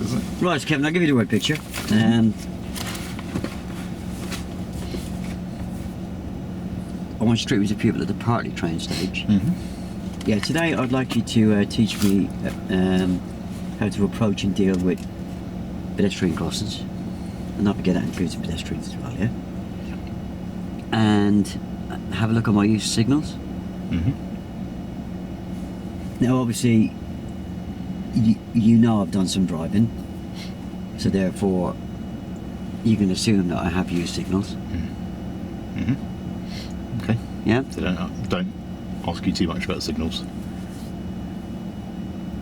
this, isn't it? Right, Kevin, I'll give you the right picture. I want to street with the people at the partly train stage. Yeah, today I'd like you to teach me how to approach and deal with pedestrian crossings. And not forget that includes pedestrians as well, yeah? And have a look at my use of signals. Now, obviously, you know I've done some driving, so therefore you can assume that I have used signals. Okay. Yeah. So don't ask you too much about signals.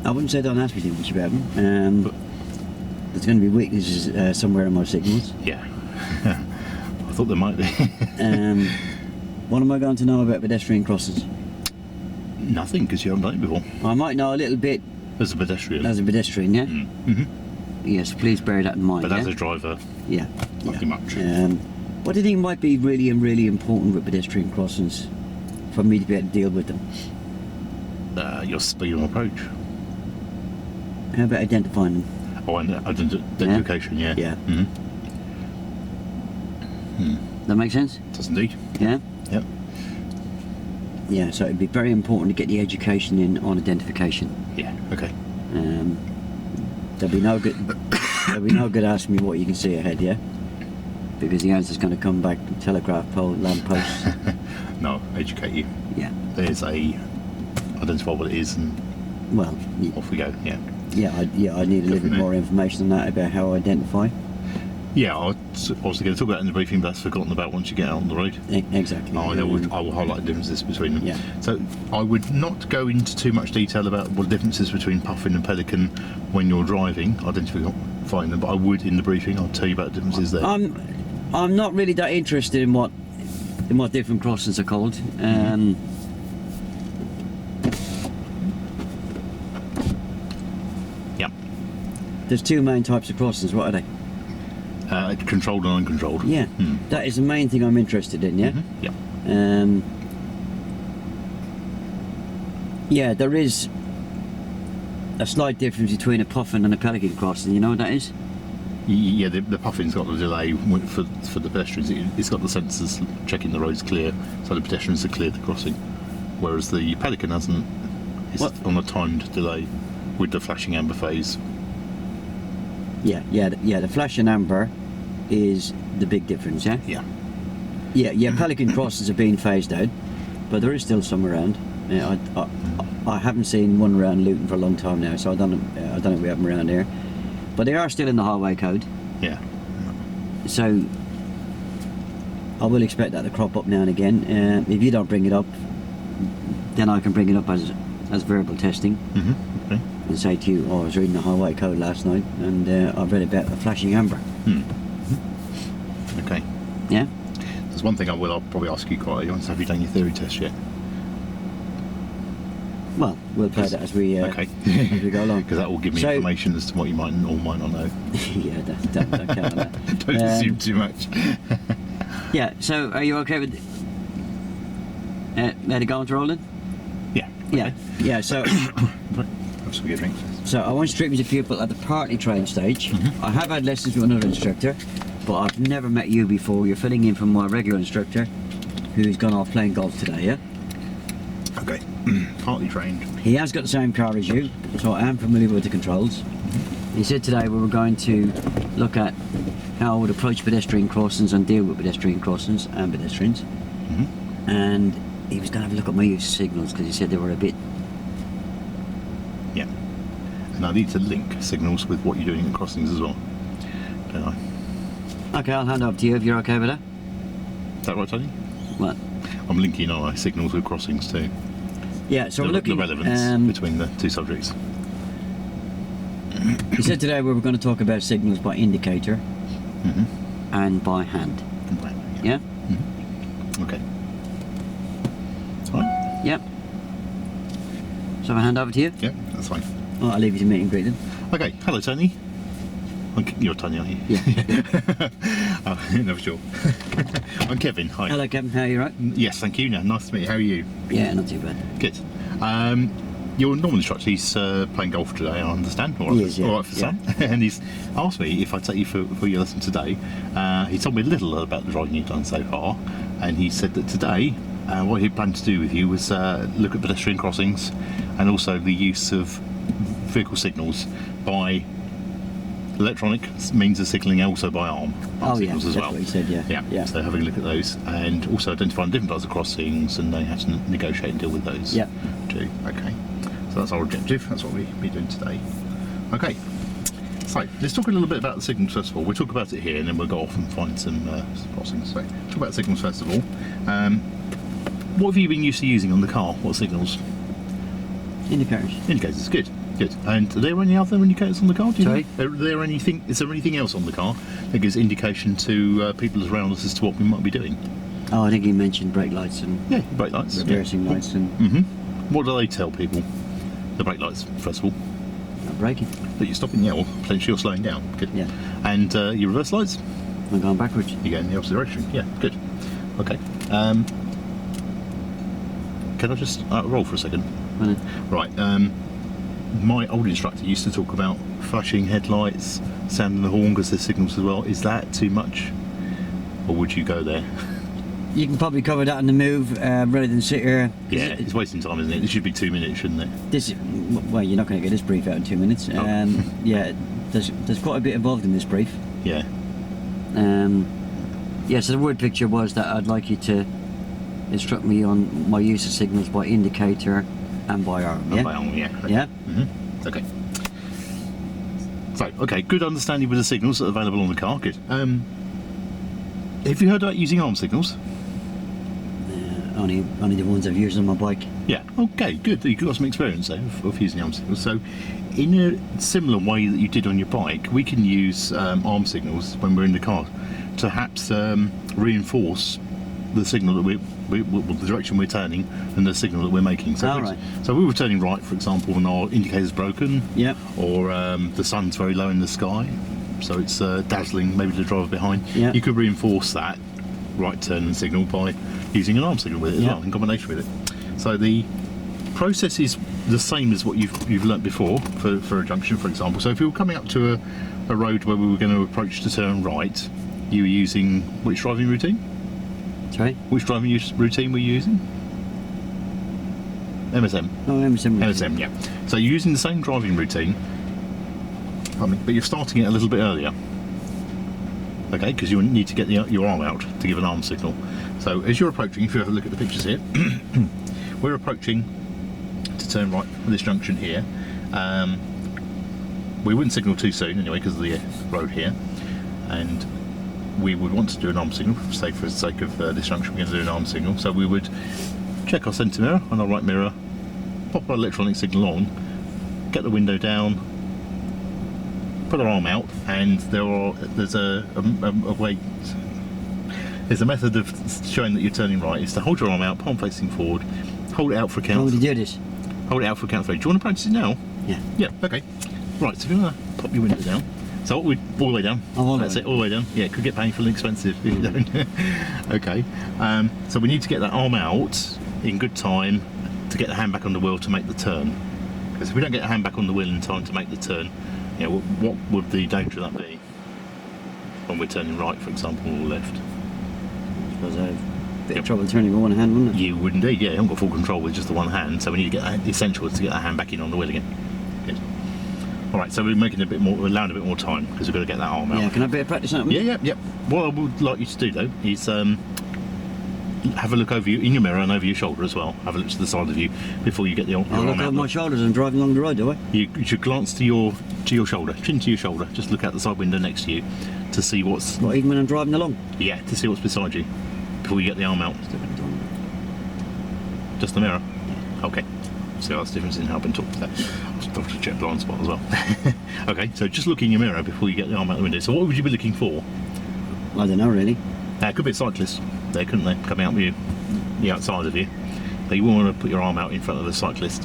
I wouldn't say don't ask me too much about them. But there's going to be weaknesses somewhere in my signals. yeah, I thought there might be. What am I going to know about pedestrian crossings? Nothing, because you haven't done it before. I might know a little bit As a pedestrian. as a pedestrian, yeah. Yes, please bear that in mind. But yeah? as a driver, yeah, nothing much. What do you think might be really important with pedestrian crossings for me to be able to deal with them? Your speed of approach. How about identifying them? Oh, and identification, yeah. Yeah. That make sense? Does indeed. Yeah. Yep. Yeah. So it'd be very important to get the education in on identification. Yeah. Okay. There'll be no good. There'll be no good asking me what you can see ahead, yeah. Because the answer's going to come back telegraph pole, lamp posts. No, educate you. Yeah. There's identify what it is, and Well. off we go. Yeah. Yeah. I need a little bit more information on that about how I identify. Yeah, I was obviously going to talk about it in the briefing, but that's forgotten about once you get out on the road. Exactly. I will highlight the differences between them. Yeah. So I would not go into too much detail about what the difference is between puffin and pelican when you're driving, identifying them, but I would in the briefing. I'll tell you about the differences there. I'm not really that interested in what different crossings are called. Yeah. There's two main types of crossings. What are they? Controlled and uncontrolled. Yeah. That is the main thing I'm interested in. Yeah. Yeah. Yeah, there is a slight difference between a puffin and a pelican crossing. You know what that is? Yeah, the puffin's got the delay for the pedestrians. It's got the sensors checking the road's clear, so the pedestrians are cleared the crossing. Whereas the pelican hasn't. It's on a timed delay with the flashing amber phase. Yeah. The flashing amber is the big difference. Yeah. Yeah. Pelican crossings are being phased out, but there is still some around. I haven't seen one around Luton for a long time now, so I don't know if we have them around here. But they are still in the highway code. Yeah. So I will expect that to crop up now and again. If you don't bring it up, then I can bring it up as verbal testing. Okay. And say to you, I was reading the highway code last night and I've read about a flashing amber. Okay. Yeah? There's one thing I'll probably ask you quite early on, so have you done your theory test yet? Well, we'll play that as we okay. as we go along. Because that will give me information as to what you might or might not know. Yeah, don't count on that. Don't assume too much. Yeah, so are you okay with let it go into rolling? Yeah. Okay. Yeah, so That's a good drink. So I want to treat me to people at the partly train stage. I have had lessons with another instructor, but I've never met you before. You're filling in from my regular instructor, who's gone off playing golf today, yeah? Okay. Partly trained. He has got the same car as you, so I am familiar with the controls. He said today we were going to look at how I would approach pedestrian crossings and deal with pedestrian crossings and pedestrians. And he was going to have a look at my use of signals because he said they were a bit... Yeah. And I need to link signals with what you're doing in crossings as well, don't I? Okay, I'll hand over to you if you're okay with that. Is that right, Tony? What? I'm linking our signals with crossings too. Yeah, so we're looking the relevance between the two subjects. He said today we were going to talk about signals by indicator and by hand. Yeah? Okay. All right. Yep. So I hand over to you? Yeah, that's fine. Oh, I'll leave you to meet and greet them. Okay, hello Tony. You're Tony, aren't you? Yeah. Oh, never sure. I'm Kevin, hi. Hello Kevin, how are you, right? Yes, thank you. Nice to meet you. How are you? Yeah, not too bad. Good. your normal instructor, he's playing golf today, I understand. All right for some. And he's asked me if I take you for your lesson today. He told me a little about the driving you've done so far, and he said that today what he planned to do with you was look at pedestrian crossings and also the use of vehicle signals by electronic means of signalling, also by arm signals as well. What he said, yeah. So having a look at those, and also identifying different types of crossings, and they have to negotiate and deal with those too. Okay, so that's our objective. That's what we'll be doing today. Okay, so let's talk a little bit about the signals first of all. We'll talk about it here, and then we'll go off and find some crossings. So talk about signals first of all. What have you been used to using on the car? What signals? Indicators. Indicators, good. Good. And are there any other indicators on the car? Sorry? Is there anything else on the car that gives indication to people around us as to what we might be doing? Oh, I think he mentioned brake lights and brake lights, reversing lights and. What do they tell people? The brake lights, first of all. Not braking. That you're stopping, or potentially you're slowing down. Good. Yeah. And your reverse lights? I'm going backwards. You're going in the opposite direction. Yeah. Good. Okay. Can I just roll for a second? Right. My old instructor used to talk about flashing headlights, sounding the horn because there's signals as well. Is that too much, or would you go there? You can probably cover that on the move rather than sit here. Yeah, it's wasting time, isn't it? This should be 2 minutes, shouldn't it? This, well, you're not going to get this brief out in 2 minutes. Yeah, there's quite a bit involved in this brief. Yeah. So the word picture was that I'd like you to instruct me on my use of signals by indicator and by arm. And by arm, yeah. Okay. Yeah. Okay. So, okay, good understanding with the signals that are available on the car. Good. Have you heard about using arm signals? Only the ones I've used on my bike. Yeah. Okay. Good. You've got some experience there of using arm signals. So, in a similar way that you did on your bike, we can use arm signals when we're in the car to perhaps reinforce the signal that the direction we're turning and the signal that we're making. So, so we were turning right, for example, when our indicator's broken. Yeah. Or the sun's very low in the sky, so it's dazzling maybe the driver behind. Yeah. You could reinforce that right turn signal by using an arm signal with it as well, in combination with it. So the process is the same as what you've learnt before for a junction, for example. So if you were coming up to a road where we were going to approach to turn right, you were using which driving routine? Sorry? Which driving routine were you using? MSM. Oh, MSM. MSM, yeah. So you're using the same driving routine, but you're starting it a little bit earlier. Okay, because you need to get your arm out to give an arm signal. So as you're approaching, if you have a look at the pictures here, we're approaching to turn right for this junction here. We wouldn't signal too soon anyway because of the road here, and we would want to do an arm signal, say for the sake of this junction we're going to do an arm signal. So we would check our centre mirror on our right mirror, pop our electronic signal on, get the window down, put our arm out, and there's a way, there's a method of showing that you're turning right, is to hold your arm out, palm facing forward, hold it out for a count. How would you do this? Hold it out for a count of 3. Do you want to practice it now? Yeah. Yeah, okay. Right, so if you want to pop your window down. So all the way down. That's it, all the way down. Yeah, it could get painful and expensive if you don't. Okay. So we need to get that arm out in good time to get the hand back on the wheel to make the turn. Because if we don't get the hand back on the wheel in time to make the turn, what would the danger of that be? When we're turning right, for example, or left? I suppose I have a bit of trouble turning with one hand, wouldn't I? You would indeed, yeah. You haven't got full control with just the one hand, so we need to get that, the essential is to get that hand back in on the wheel again. Good. Alright, so we're making we're allowing a bit more time because we've got to get that arm out. Yeah, can I have a bit of practice on it? Yeah. What I would like you to do though is have a look over you in your mirror and over your shoulder as well. Have a look to the side of you before you get the arm out. I'll look over my shoulders and driving along the road, do I? You should glance to your shoulder, chin to your shoulder. Just look out the side window next to you to see what's. What, even when I'm driving along? Yeah, to see what's beside you before you get the arm out. Just the mirror. Okay. See that's the difference in helping talk to that. I'll have to check blind spot as well. Okay, so just look in your mirror before you get the arm out the window. So what would you be looking for? I don't know really. It could be a cyclist there, couldn't they? Coming out with you, the outside of you. But you wouldn't want to put your arm out in front of the cyclist.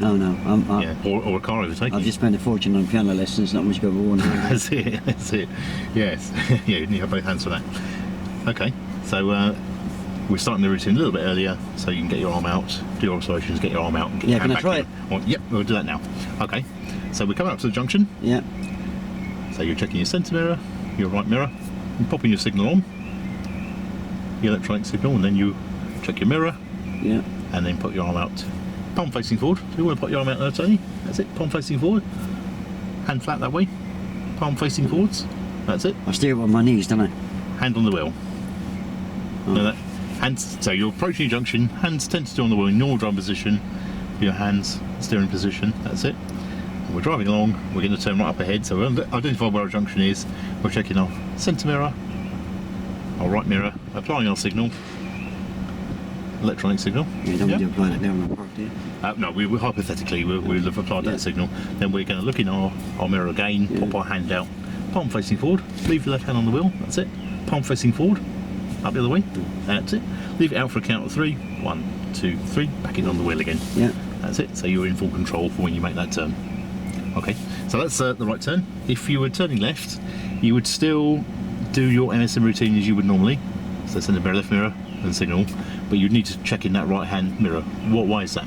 Oh no. Or a car overtaking. I've just spent a fortune on piano lessons, not much go over one hand. That's it. Yes. Yeah, you need to have both hands for that. Okay, so we're starting the routine a little bit earlier, so you can get your arm out, do your observations, get your arm out, and get Yeah, your hand can I back try in. it? Well, yep, we'll do that now. Okay, so we're coming up to the junction. Yeah. So you're checking your centre mirror, your right mirror, and popping your signal on, your electronic signal, and then you check your mirror, Yeah. and then put your arm out, palm facing forward. So you want to put your arm out there, Tony? That's it, palm facing forward, hand flat that way, palm facing forwards. That's it. I steer it on my knees, don't I? Hand on the wheel. Oh. Know that? Hands. So you're approaching your junction. Hands tentative on the wheel in normal drive position. Your hands steering position. That's it. And we're driving along. We're going to turn right up ahead. So we identify where our junction is. We're checking our centre mirror, our right mirror, applying our signal, electronic signal. You don't need to apply that down on the park, do you? No, we hypothetically we'll have applied that signal. Then we're going to look in our mirror again. Pop our hand out. Palm facing forward. Leave the left hand on the wheel. That's it. Palm facing forward. Up the other way. That's it. Leave it out for a count of 3. 1, 2, 3. Back in on the wheel again. Yeah. That's it. So you're in full control for when you make that turn. Okay. So that's the right turn. If you were turning left, you would still do your MSM routine as you would normally. So centre mirror, left mirror, and signal. But you'd need to check in that right hand mirror. Why is that?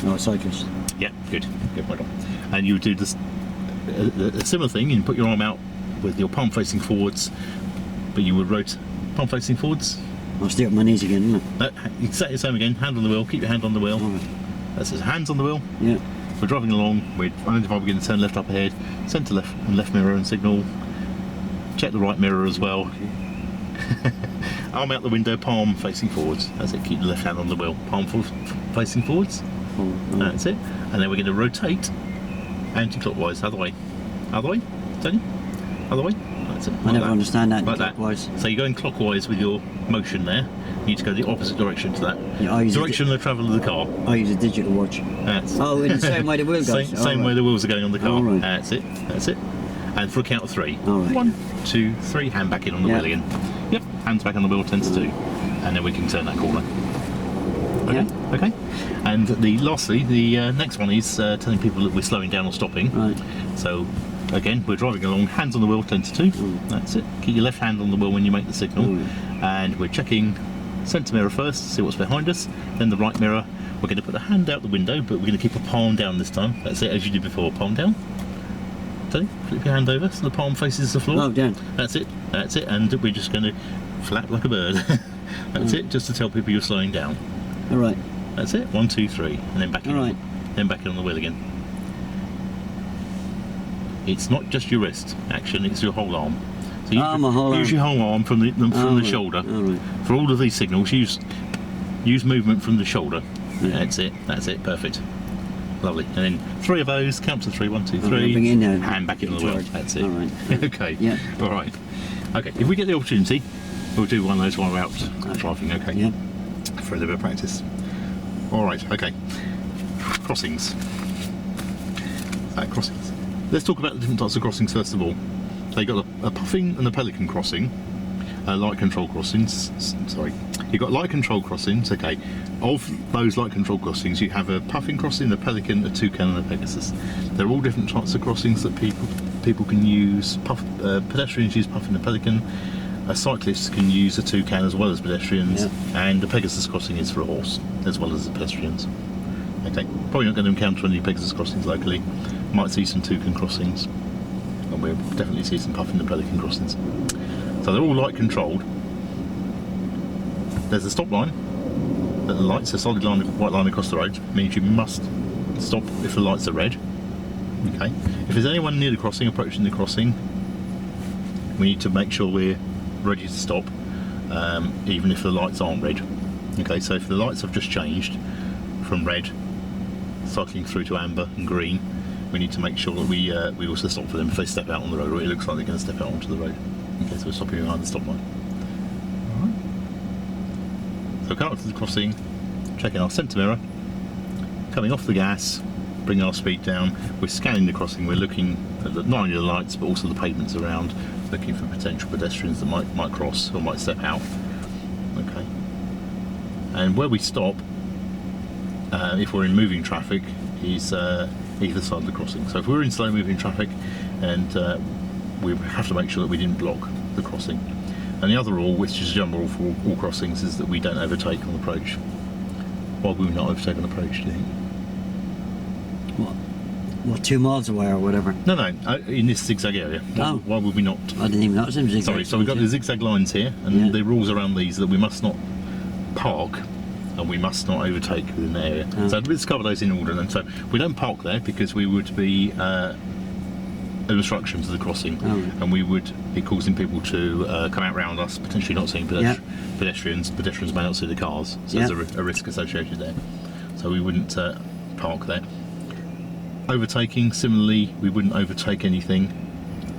Oh, cyclist. Yeah. Good. Good. Well done. And you would do this a similar thing. You put your arm out with your palm facing forwards. But you would rotate palm facing forwards. I'll steer on my knees again, isn't it? Exactly the same again. Hand on the wheel. Keep your hand on the wheel. All right. That's it. Hands on the wheel. Yeah. We're driving along. We identify we're going to turn left up ahead. Centre left and left mirror and signal. Check the right mirror as well. Arm out the window. Palm facing forwards. That's it. Keep the left hand on the wheel. Palm facing forwards. Oh, That's it. And then we're going to rotate anti-clockwise. Other way. Other way. Tony. Other way. That's it. I never understand that Like clockwise. that. So you're going clockwise with your motion there. You need to go the opposite direction to that. Yeah, I use Direction of the travel of the car. I use a digital watch. That's Oh, in the same way the wheel goes. same way the wheels are going on the car. All right. That's it. That's it. And for a count of 3. All right. 1, 2, 3. Hand back in on the wheel again. Yep. Hands back on the wheel. 10 to 2. And then we can turn that corner. Okay. Yeah. Okay. And lastly, the next one is telling people that we're slowing down or stopping. Right. So again, we're driving along, hands on the wheel, 10 to 2. That's it. Keep your left hand on the wheel when you make the signal. And we're checking centre mirror first, see what's behind us. Then the right mirror. We're going to put a hand out the window, but we're going to keep a palm down this time. That's it, as you did before. Palm down. Tony, flip your hand over so the palm faces the floor. Oh, down. That's it. That's it. And we're just going to flap like a bird. That's it, just to tell people you're slowing down. All right. That's it. 1, 2, 3, and then back in. All right. Then back in on the wheel again. It's not just your wrist action; it's your whole arm. So My whole use arm. your whole arm from the right. shoulder. All right. For all of these signals, use movement from the shoulder. Yeah. That's it. That's it. Perfect. Lovely. And then 3 of those. Count to 3. 1, 2, 3. Bring it in now. Hand back in on the wheel. That's it. All right. Okay. Yeah. All right. Okay. If we get the opportunity, we'll do one of those while we're out driving. Okay. Yeah. For a little bit of practice. All right. Okay. Crossings. Crossings. Let's talk about the different types of crossings first of all. They got a puffing and a pelican crossing, light control crossings. Sorry, you've got light control crossings. Okay, of those light control crossings, you have a puffing crossing, a pelican, a toucan, and a pegasus. They're all different types of crossings that people can use. Pedestrians use puffing and pelican. A cyclist can use a toucan as well as pedestrians, and the pegasus crossing is for a horse as well as the pedestrians. Okay, probably not going to encounter any pegasus crossings locally. Might see some toucan crossings, and we'll definitely see some puffing and pelican crossings. So they're all light controlled. There's a stop line. The lights, a solid line, white line across the road, means you must stop if the lights are red. Okay. If there's anyone near the crossing, approaching the crossing, we need to make sure we're ready to stop, even if the lights aren't red. Okay. So if the lights have just changed from red, cycling through to amber and green, we need to make sure that we also stop for them if they step out on the road, or it looks like they're going to step out onto the road. Okay, so we're stopping behind the stop line. Alright. So coming up to the crossing, checking our centre mirror, coming off the gas, bringing our speed down. We're scanning the crossing, we're looking at not only the lights but also the pavements around, looking for potential pedestrians that might cross or might step out. Okay. And where we stop, if we're in moving traffic, is either side of the crossing. So if we're in slow moving traffic, and we have to make sure that we didn't block the crossing. And the other rule, which is a general rule for all crossings, is that we don't overtake on approach. Why would we not overtake on approach, do you think? What, 2 miles away or whatever? No, in this zigzag area. Why would we not? I didn't even notice them zigzag. Sorry, so we've got the zigzag lines here, and the rules around these that we must not park and we must not overtake within the area. So let's cover those in order then. So we don't park there because we would be an obstruction to the crossing, and we would be causing people to come out round us, potentially not seeing pedestrians. Pedestrians may not see the cars, so there's a risk associated there. So we wouldn't park there. Overtaking, similarly, we wouldn't overtake anything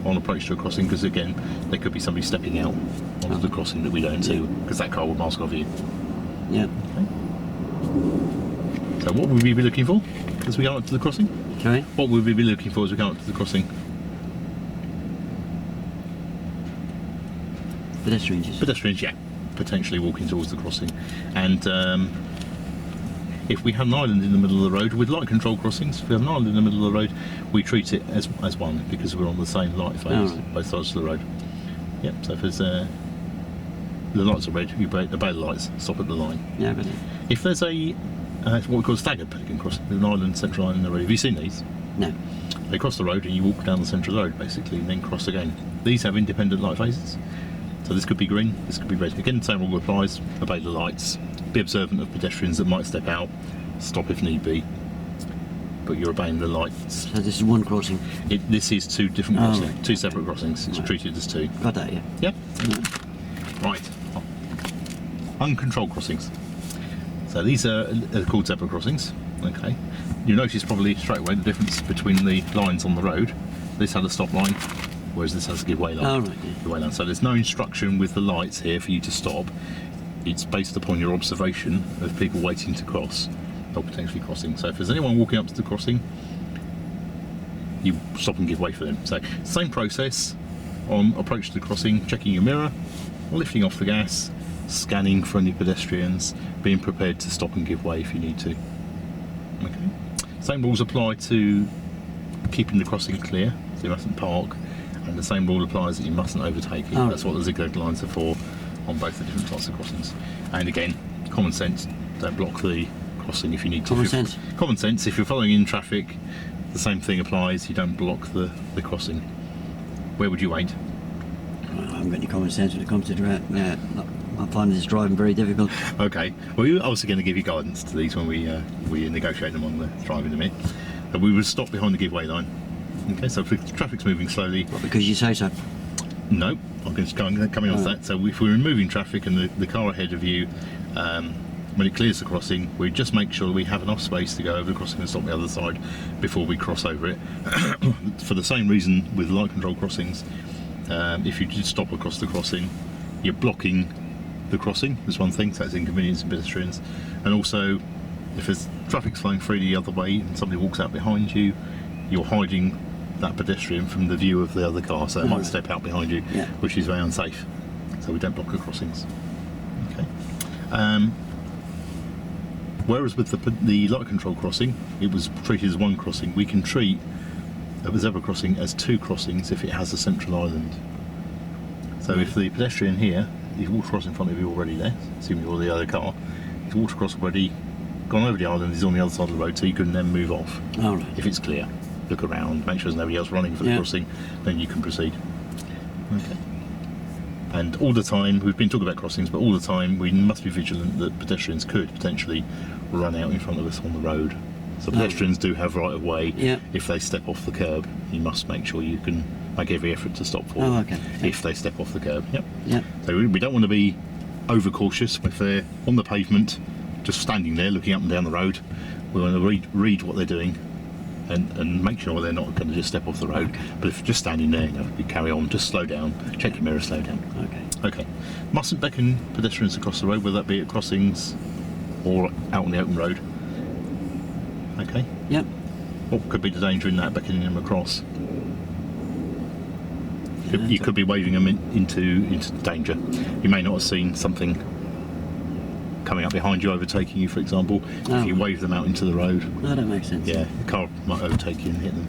on approach to a crossing because, again, there could be somebody stepping out onto the crossing that we don't see because that car would mask our view. Yeah. Okay. So what would we be looking for as we go up to the crossing? Sorry? What would we be looking for as we go up to the crossing? Pedestrians. Pedestrians, yeah. Potentially walking towards the crossing. And if we have an island in the middle of the road, with light control crossings, if we have an island in the middle of the road, we treat it as one because we're on the same light phase, both sides of the road. Yep, so if there's the lights are red, you obey the lights, stop at the line. Yeah, but if there's a what we call a staggered pelican crossing, with an island, central island in the road, have you seen these? No. They cross the road and you walk down the centre of the road basically and then cross again. These have independent light phases. So this could be green, this could be red. Again, the same rule applies, obey the lights, be observant of pedestrians that might step out, stop if need be, but you're obeying the lights. So this is one crossing? This is 2 different crossings, 2 separate crossings. It's treated as 2. Got that, yeah. Yep. Right. Uncontrolled crossings. So these are called zebra crossings. Okay. You notice probably straight away the difference between the lines on the road. This had a stop line, whereas this has a give way line. Give way line. So there's no instruction with the lights here for you to stop. It's based upon your observation of people waiting to cross or potentially crossing. So if there's anyone walking up to the crossing, you stop and give way for them. So same process on approach to the crossing, checking your mirror, lifting off the gas, scanning for any pedestrians, being prepared to stop and give way if you need to. Okay. Same rules apply to keeping the crossing clear, so you mustn't park, and the same rule applies that you mustn't overtake it. That's what the zigzag lines are for on both the different types of crossings. And again, common sense, don't block the crossing if you need to. Common sense, if you're following in traffic, the same thing applies, you don't block the crossing. Where would you wait? I haven't got any common sense when it comes to driving. I find this driving very difficult. Okay, well we're obviously going to give you guidance to these when we negotiate them on the drive in a minute. We would stop behind the give way line. Okay, so if the traffic's moving slowly... What, because you say so? No, I'm going to come in on that. So if we're removing traffic and the car ahead of you, when it clears the crossing, we just make sure we have enough space to go over the crossing and stop on the other side before we cross over it. For the same reason with light control crossings, if you just stop across the crossing, you're blocking the crossing. There's one thing, so that's inconveniencing pedestrians. And also, if there's traffic flowing through the other way and somebody walks out behind you, you're hiding that pedestrian from the view of the other car, so it might step out behind you, which is very unsafe. So we don't block the crossings. Okay. Whereas with the light control crossing, it was treated as 1 crossing. We can treat a zebra crossing as 2 crossings if it has a central island. So if the pedestrian here, he's walked across in front of you already there, assuming you're the other car, he's walked across already, gone over the island, he's on the other side of the road, so you can then move off. If it's clear. Look around, make sure there's nobody else running for the crossing, then you can proceed. Okay. And all the time, we've been talking about crossings, but all the time we must be vigilant that pedestrians could potentially run out in front of us on the road. So pedestrians do have right of way. If they step off the curb, you must make sure you can make every effort to stop for them if they step off the curb. So we don't want to be overcautious if they're on the pavement, just standing there looking up and down the road. We want to read what they're doing and make sure they're not going to just step off the road. But if you're just standing there, you carry on, just slow down, check your mirror, slow down. Okay. Mustn't beckon pedestrians across the road, whether that be at crossings or out on the open road. Okay. What could be the danger in that, beckoning them across? You could be waving them into danger. You may not have seen something coming up behind you, overtaking you, for example. If you wave them out into the road, that makes sense. The car might overtake you and hit them.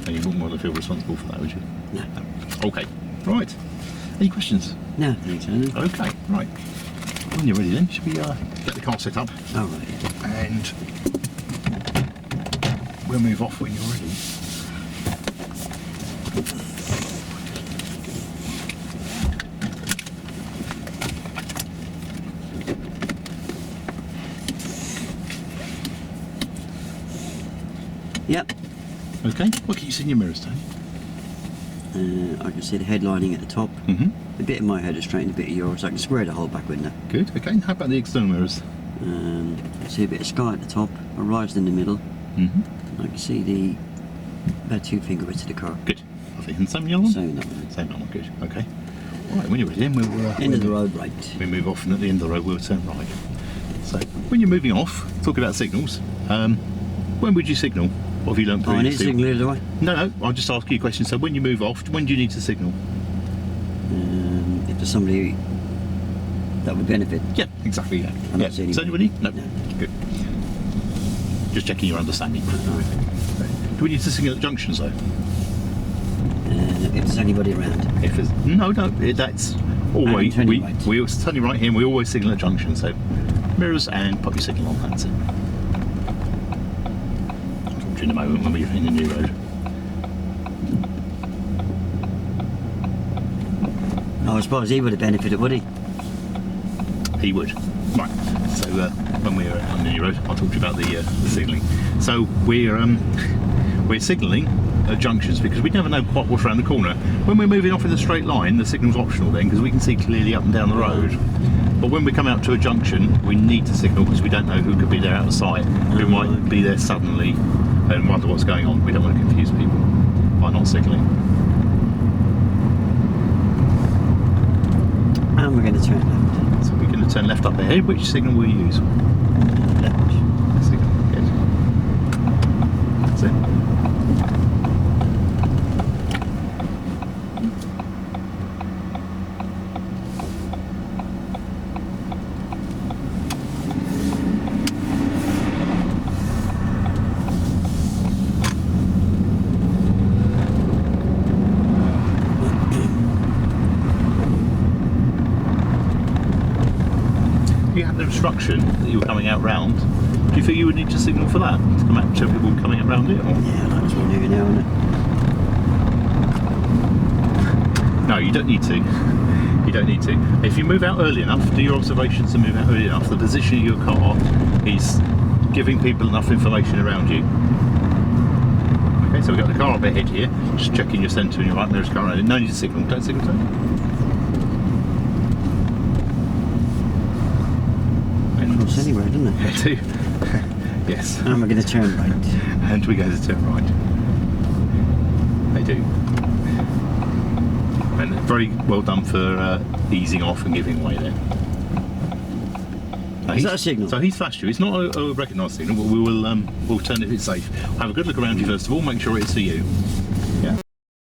And you wouldn't want to feel responsible for that, would you? No. Okay, right. Any questions? No, thanks, Alan. Okay, right. When you're ready then, should we get the car set up? All right, yeah. And we'll move off when you're ready. Yep. Okay, what can you see in your mirrors, Tony? I can see the headlining at the top. Mm-hmm. A bit of my head is straight and a bit of yours. I can square the whole back window. Good, okay. And how about the external mirrors? I see a bit of sky at the top, a rise in the middle. Mm-hmm. I can see about 2 finger widths of the car. Good. Lovely. And same yellow one? Same that one. Same one, good. Okay. All right, when you're ready then, we'll... End of the road, right. We move off, and at the end of the road, we'll turn right. So, when you're moving off, talk about signals, when would you signal? What have you learned Oh, I need to previously? signal either way. No, I'll just ask you a question. So, when you move off, when do you need to signal? If there's somebody that would benefit. Yeah, exactly, yeah. I'm not seeing Is anybody. anybody? No. No. Good. Just checking your understanding. Do we need to signal at junctions, though? If there's anybody around. If there's... No, that's always... turn We turn right here, and we always signal at junctions, so mirrors and put your signal on, that's it. I'll talk to you in a moment when we're in the new road. Oh, I suppose he would have benefited, would he? He would. Right. So when we're on the new road, I'll talk to you about the signalling. So we're signalling at junctions because we never know quite what's around the corner. When we're moving off in a straight line, the signal's optional then because we can see clearly up and down the road. But when we come out to a junction, we need to signal because we don't know who could be there out of sight. Who might be there suddenly and wonder what's going on. We don't want to confuse people by not signalling. And we're going to turn left. So we're going to turn left up ahead. Which signal will you use? Left. Signal. Good. That's it. You had the instruction that you were coming out round. Do you think you would need to signal for that? To come out to people coming out round it? Or? Yeah, that's what we're doing now, isn't it? No, you don't need to. You don't need to. If you move out early enough, do your observations and move out early enough, the position of your car is giving people enough information around you. Okay, so we've got the car up ahead here, just checking your centre and your right mirror's car around. No need to signal. Don't signal, don't. Cross anywhere, doesn't it? Yeah, do. Yes. And we're going to turn right. And we go to turn right. They do. And very well done for easing off and giving way there. Now, Is that a signal? So he's flashed you. It's not a recognised signal, but we'll turn if it's safe. Have a good look around you first of all. Make sure it's for you.